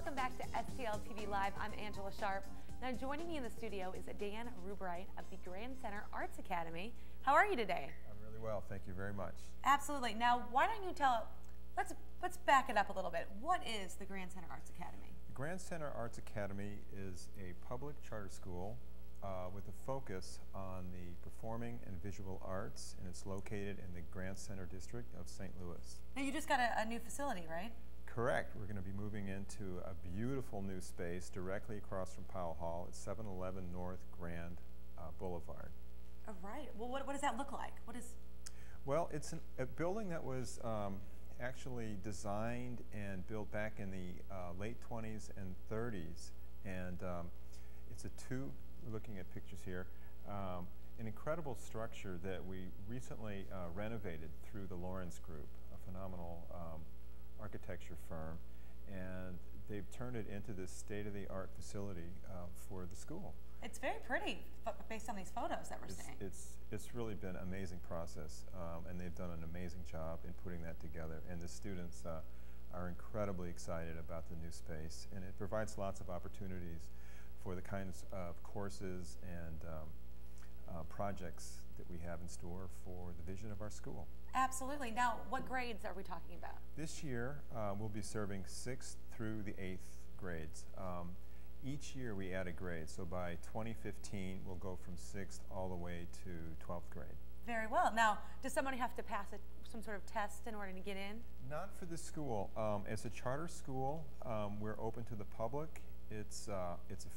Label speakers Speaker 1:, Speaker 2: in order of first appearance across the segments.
Speaker 1: welcome back to STL TV Live. I'm Angela Sharpe. Now joining me in the studio is Dan Rubright of the Grand Center Arts Academy. How are you today?
Speaker 2: I'm really well, thank you very much.
Speaker 1: Absolutely. Now why don't you let's back it up a little bit. What is the Grand Center Arts Academy?
Speaker 2: The Grand Center Arts Academy is a public charter school with a focus on the performing and visual arts, and it's located in the Grand Center district of St. Louis.
Speaker 1: Now you just got a new facility, right?
Speaker 2: Correct. We're going to be moving into a beautiful new space directly across from Powell Hall at 711 North Grand Boulevard.
Speaker 1: All right. Well, what does that look like?
Speaker 2: Well, it's a building that was actually designed and built back in the late 20s and 30s, and it's looking at pictures here, an incredible structure that we recently renovated through the Lawrence Group, a phenomenal architecture firm, and they've turned it into this state-of-the-art facility for the school.
Speaker 1: It's very pretty based on these photos that we're seeing.
Speaker 2: It's really been an amazing process, and they've done an amazing job in putting that together, and the students are incredibly excited about the new space, and it provides lots of opportunities for the kinds of courses and projects that we have in store for the vision of our school.
Speaker 1: Absolutely. Now, what grades are we talking about?
Speaker 2: This year, we'll be serving 6th through the 8th grades. Each year we add a grade, so by 2015 we'll go from 6th all the way to 12th grade.
Speaker 1: Very well. Now, does somebody have to pass some sort of test in order to get in?
Speaker 2: Not for this school. As a charter school, we're open to the public. It's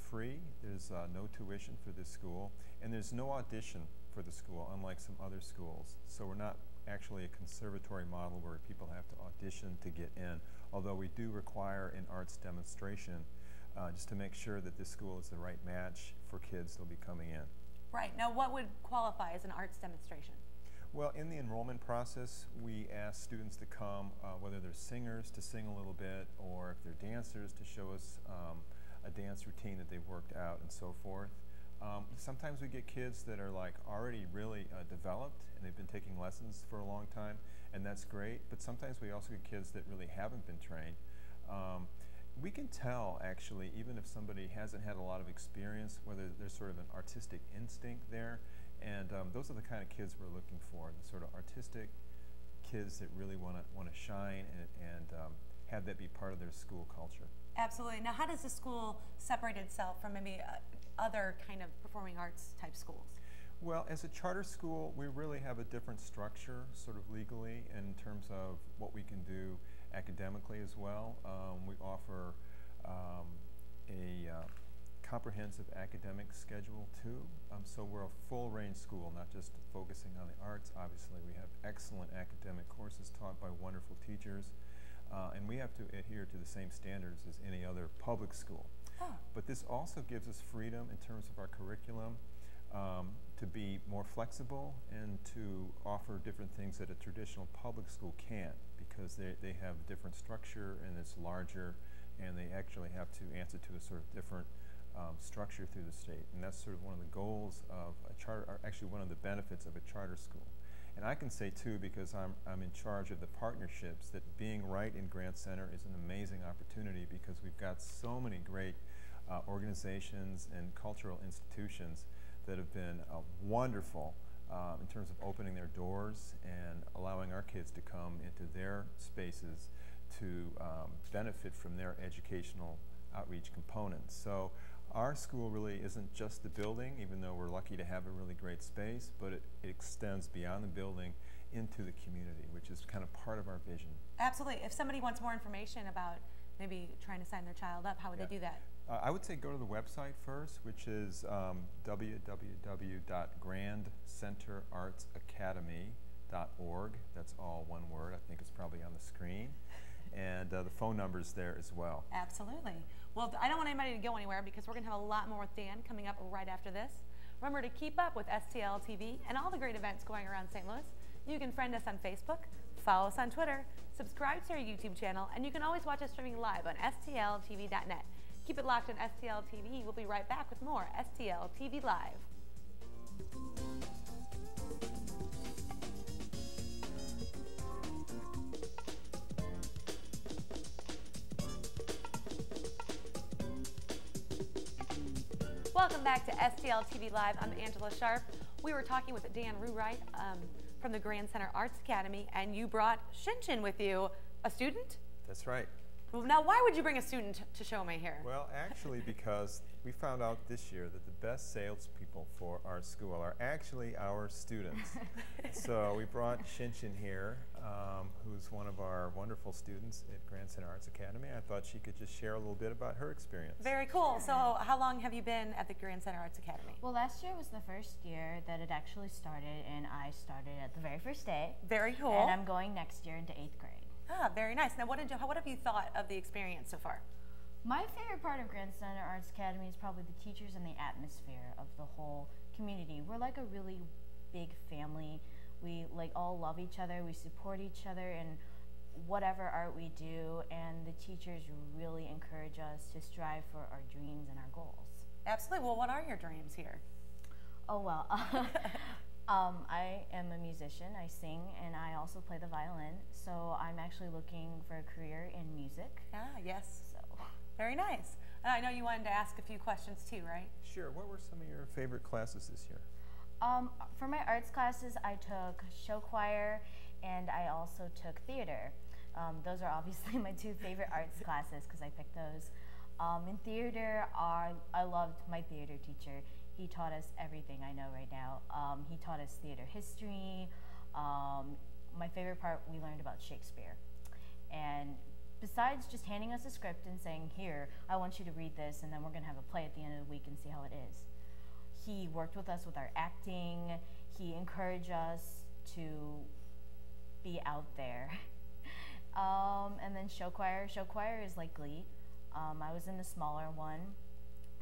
Speaker 2: free. There's no tuition for this school, and there's no audition for the school, unlike some other schools. So we're not actually a conservatory model where people have to audition to get in, although we do require an arts demonstration just to make sure that this school is the right match for kids that'll be coming in.
Speaker 1: Right. Now, what would qualify as an arts demonstration?
Speaker 2: Well, in the enrollment process, we ask students to come, whether they're singers to sing a little bit, or if they're dancers to show us a dance routine that they've worked out and so forth. Sometimes we get kids that are like already really developed and they've been taking lessons for a long time, and that's great, but sometimes we also get kids that really haven't been trained. We can tell, actually, even if somebody hasn't had a lot of experience, whether there's sort of an artistic instinct there, and those are the kind of kids we're looking for, the sort of artistic kids that really want to shine and have that be part of their school culture.
Speaker 1: Absolutely. Now, how does the school separate itself from maybe other kind of performing arts type schools?
Speaker 2: Well, as a charter school, we really have a different structure, sort of legally, in terms of what we can do academically as well. We offer a comprehensive academic schedule too. So we're a full-range school, not just focusing on the arts. Obviously, we have excellent academic courses taught by wonderful teachers, and we have to adhere to the same standards as any other public school.
Speaker 1: Oh.
Speaker 2: But this also gives us freedom in terms of our curriculum to be more flexible and to offer different things that a traditional public school can't, because they have a different structure and it's larger, and they actually have to answer to a sort of different structure through the state. And that's sort of one of the goals of a charter, or actually one of the benefits of a charter school. And I can say too, because I'm in charge of the partnerships, that being right in Grand Center is an amazing opportunity, because we've got so many great organizations and cultural institutions that have been wonderful in terms of opening their doors and allowing our kids to come into their spaces to benefit from their educational outreach components. So our school really isn't just the building, even though we're lucky to have a really great space, but it extends beyond the building into the community, which is kind of part of our vision.
Speaker 1: Absolutely. If somebody wants more information about maybe trying to sign their child up, how would they do that?
Speaker 2: I would say go to the website first, which is www.grandcenterartsacademy.org. That's all one word. I think it's probably on the screen. And the phone number's there as well.
Speaker 1: Absolutely. Well, I don't want anybody to go anywhere, because we're going to have a lot more with Dan coming up right after this. Remember to keep up with STL TV and all the great events going around St. Louis. You can friend us on Facebook, follow us on Twitter, subscribe to our YouTube channel, and you can always watch us streaming live on STLTV.net. Keep it locked on STL TV. We'll be right back with more STL TV Live. Welcome back to STL TV Live. I'm Angela Sharpe. We were talking with Dan Rubright from the Grand Center Arts Academy, and you brought Shin with you, a student?
Speaker 2: That's right.
Speaker 1: Well, now, why would you bring a student to show me here?
Speaker 2: Well, actually, because we found out this year that the best salespeople for our school are actually our students. So we brought Shin here, who's one of our wonderful students at Grand Center Arts Academy. I thought she could just share a little bit about her experience.
Speaker 1: Very cool. So how long have you been at the Grand Center Arts Academy?
Speaker 3: Well, last year was the first year that it actually started, and I started at the very first day.
Speaker 1: Very cool.
Speaker 3: And I'm going next year into 8th grade.
Speaker 1: Ah, very nice. Now, what have you thought of the experience so far?
Speaker 3: My favorite part of Grand Center Arts Academy is probably the teachers and the atmosphere of the whole community. We're like a really big family. We all love each other. We support each other in whatever art we do, and the teachers really encourage us to strive for our dreams and our goals.
Speaker 1: Absolutely. Well, what are your dreams here?
Speaker 3: Oh, well, I am a musician. I sing, and I also play the violin. So I'm actually looking for a career in music.
Speaker 1: Ah, yes.
Speaker 3: So
Speaker 1: very nice. And I know you wanted to ask a few questions too, right?
Speaker 2: Sure. What were some of your favorite classes this year?
Speaker 3: For my arts classes, I took show choir, and I also took theater. Those are obviously my two favorite arts classes because I picked those. In theater, I loved my theater teacher. He taught us everything I know right now. He taught us theater history. My favorite part, we learned about Shakespeare. And besides just handing us a script and saying, here, I want you to read this, and then we're going to have a play at the end of the week and see how it is. He worked with us with our acting. He encouraged us to be out there. And then show choir. Show choir is like Glee. I was in the smaller one.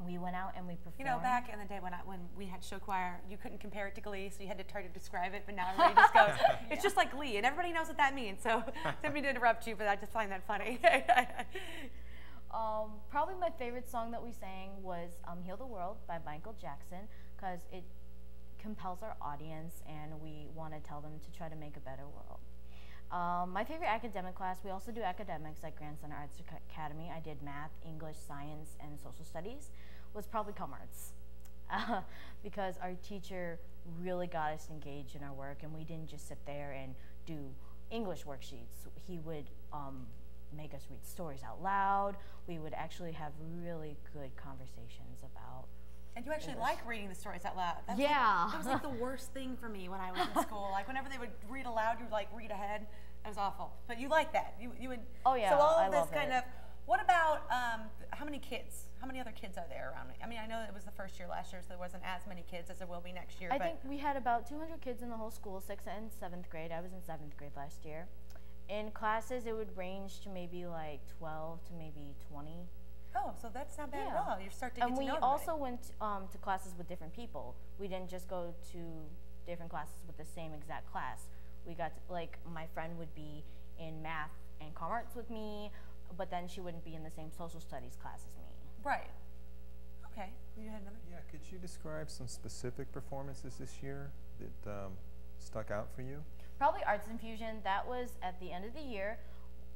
Speaker 3: We went out and we performed.
Speaker 1: You know, back in the day when we had show choir, you couldn't compare it to Glee, so you had to try to describe it, but now everybody just goes, it's just like Glee, and everybody knows what that means, so didn't mean to interrupt you, but I just find that funny.
Speaker 3: Probably my favorite song that we sang was Heal the World by Michael Jackson, because it compels our audience, and we want to tell them to try to make a better world. My favorite academic class, we also do academics at Grand Center Arts Academy. I did math, English, science, and social studies, was probably Com Arts. Because our teacher really got us engaged in our work, and we didn't just sit there and do English worksheets. He would make us read stories out loud. We would actually have really good conversations about
Speaker 1: And you actually
Speaker 3: English.
Speaker 1: like reading the stories out loud. That was like the worst thing for me when I was in school. Like whenever they would read aloud, you would like read ahead. It was awful. But you like that. You would.
Speaker 3: Oh yeah.
Speaker 1: So all
Speaker 3: I
Speaker 1: of this
Speaker 3: love
Speaker 1: kind
Speaker 3: it.
Speaker 1: of. What about how many kids? How many other kids are there around me? I mean, I know it was the first year last year, so there wasn't as many kids as there will be next year.
Speaker 3: I think we had about 200 kids in the whole school, 6th and 7th grade. I was in 7th grade last year. In classes, it would range to maybe like 12 to maybe 20.
Speaker 1: Oh, so that's not bad at all. You start to get
Speaker 3: And
Speaker 1: to
Speaker 3: we
Speaker 1: know
Speaker 3: also went to classes with different people. We didn't just go to different classes with the same exact class. We got to, like, my friend would be in math and com arts with me, but then she wouldn't be in the same social studies class as me.
Speaker 1: Right. Okay. You had another?
Speaker 2: Yeah, could you describe some specific performances this year that stuck out for you?
Speaker 3: Probably Arts Infusion. That was at the end of the year.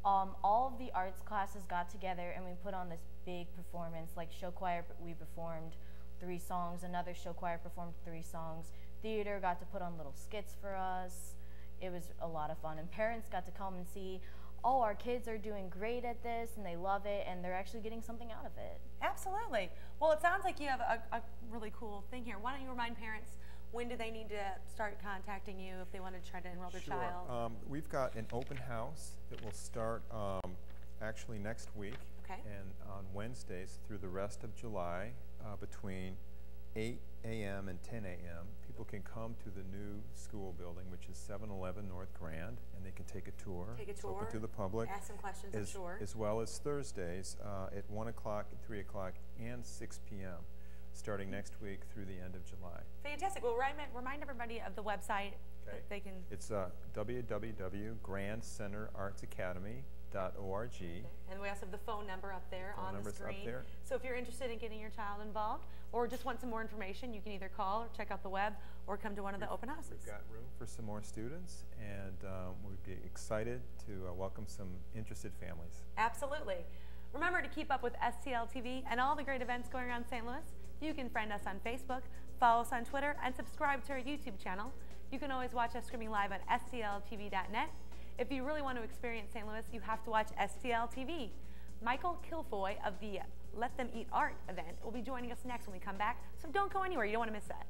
Speaker 3: All of the arts classes got together and we put on this big performance. Like show choir, we performed 3 songs. Another show choir performed 3 songs. Theater got to put on little skits for us. It was a lot of fun. And parents got to come and see, oh, our kids are doing great at this and they love it and they're actually getting something out of it.
Speaker 1: Absolutely. Well, it sounds like you have a really cool thing here. Why don't you remind parents, when do they need to start contacting you if they want to try to enroll their child?
Speaker 2: We've got an open house that will start actually next week.
Speaker 1: Okay.
Speaker 2: And on Wednesdays through the rest of July between 8 a.m. and 10 a.m. People can come to the new school building, which is 711 North Grand, and they can take a tour.
Speaker 1: Take a
Speaker 2: It's
Speaker 1: tour.
Speaker 2: open to the public.
Speaker 1: Ask some questions, I'm sure.
Speaker 2: As well as Thursdays at 1 o'clock, 3 o'clock, and 6 p.m. starting next week through the end of July.
Speaker 1: Fantastic. Well, remind everybody of the website that they can.
Speaker 2: It's www.grandcenterartsacademy.org.
Speaker 1: And we also have the phone number up there
Speaker 2: Phone
Speaker 1: on the
Speaker 2: number's up
Speaker 1: screen.
Speaker 2: there.
Speaker 1: So if you're interested in getting your child involved or just want some more information, you can either call or check out the web or come to one of the open houses.
Speaker 2: We've got room for some more students, and we'd be excited to welcome some interested families.
Speaker 1: Absolutely. Remember to keep up with STL TV and all the great events going around St. Louis. You can friend us on Facebook, follow us on Twitter, and subscribe to our YouTube channel. You can always watch us streaming live on STLTV.net. If you really want to experience St. Louis, you have to watch STL TV. Michael Kilfoy of the Let Them Eat Art event will be joining us next when we come back, so don't go anywhere. You don't want to miss that.